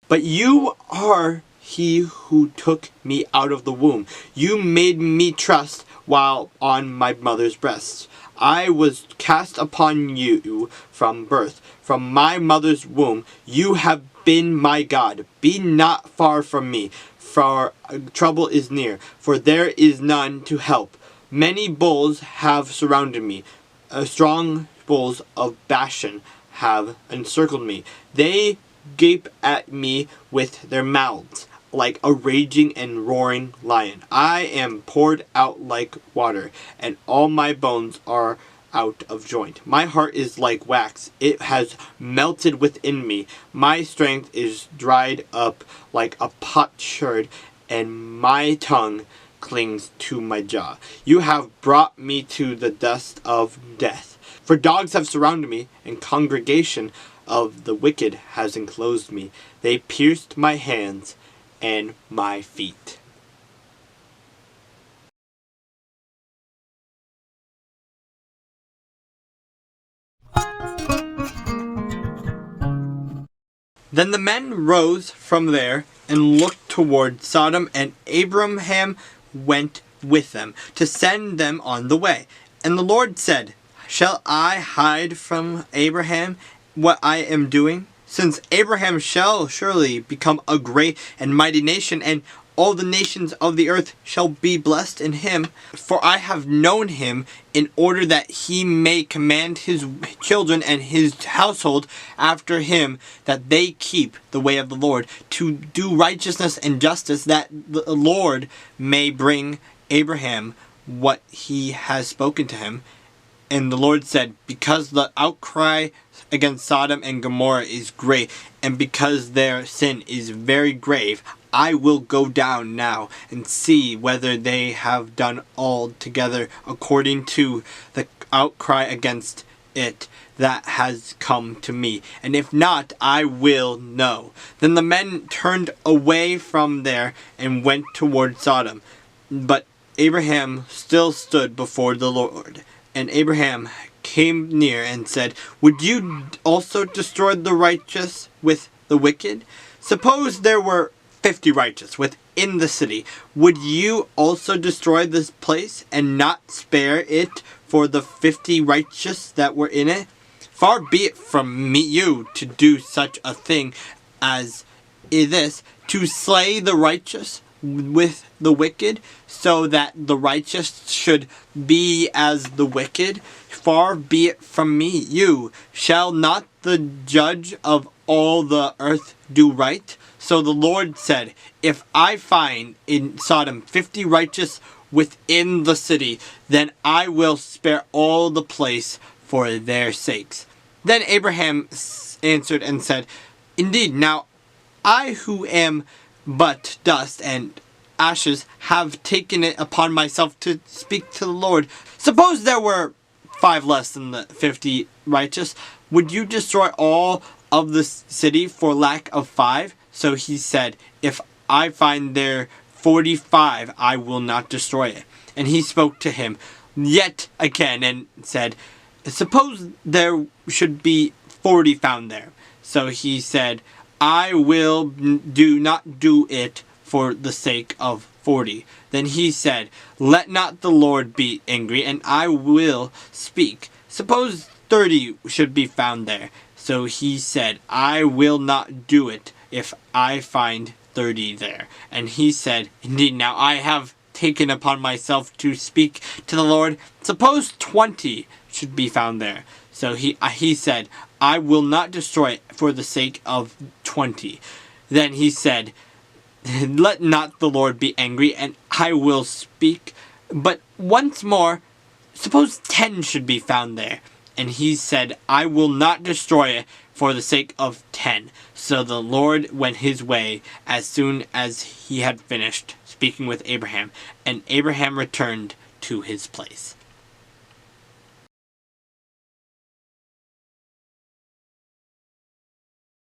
But you are he who took me out of the womb. You made me trust while on my mother's breast. I was cast upon you from birth. From my mother's womb, you have been my God. Be not far from me, for trouble is near, for there is none to help. Many bulls have surrounded me. Strong bulls of Bashan have encircled me. They gape at me with their mouths like a raging and roaring lion. I am poured out like water, and all my bones are out of joint. My heart is like wax, it has melted within me. My strength is dried up like a potsherd, and my tongue clings to my jaw. You have brought me to the dust of death. For dogs have surrounded me, and congregation of the wicked has enclosed me. They pierced my hands and my feet. Then the men rose from there and looked toward Sodom, and Abraham went with them to send them on the way. And the Lord said, Shall I hide from Abraham what I am doing? Since Abraham shall surely become a great and mighty nation, and all the nations of the earth shall be blessed in him. For I have known him in order that he may command his children and his household after him, that they keep the way of the Lord, to do righteousness and justice, that the Lord may bring Abraham what he has spoken to him. And the Lord said, Because the outcry against Sodom and Gomorrah is great, and because their sin is very grave, I will go down now and see whether they have done altogether according to the outcry against it that has come to me. And if not, I will know. Then the men turned away from there and went toward Sodom. But Abraham still stood before the Lord. And Abraham came near and said, Would you also destroy the righteous with the wicked? Suppose there were 50 righteous within the city. Would you also destroy this place and not spare it for the 50 righteous that were in it? Far be it from you to do such a thing as this, to slay the righteous with the wicked, so that the righteous should be as the wicked. Far be it from me, you. Shall not the judge of all the earth do right? So the Lord said, If I find in Sodom 50 righteous within the city, then I will spare all the place for their sakes. Then Abraham answered and said, Indeed, now I who am but dust and ashes have taken it upon myself to speak to the Lord. Suppose there were 5 less than the 50 righteous. Would you destroy all of the city for lack of 5? So he said, If I find there 45, I will not destroy it. And he spoke to him yet again and said, Suppose there should be 40 found there. So he said, I will not do it for the sake of 40. Then he said, Let not the Lord be angry, and I will speak. Suppose 30 should be found there. So he said, I will not do it if I find 30 there. And he said, Indeed, now I have taken upon myself to speak to the Lord. Suppose 20 should be found there. So he said, I will not destroy it for the sake of 20. Then he said, Let not the Lord be angry, and I will speak. But once more, suppose 10 should be found there. And he said, I will not destroy it for the sake of 10. So the Lord went his way as soon as he had finished speaking with Abraham, and Abraham returned to his place.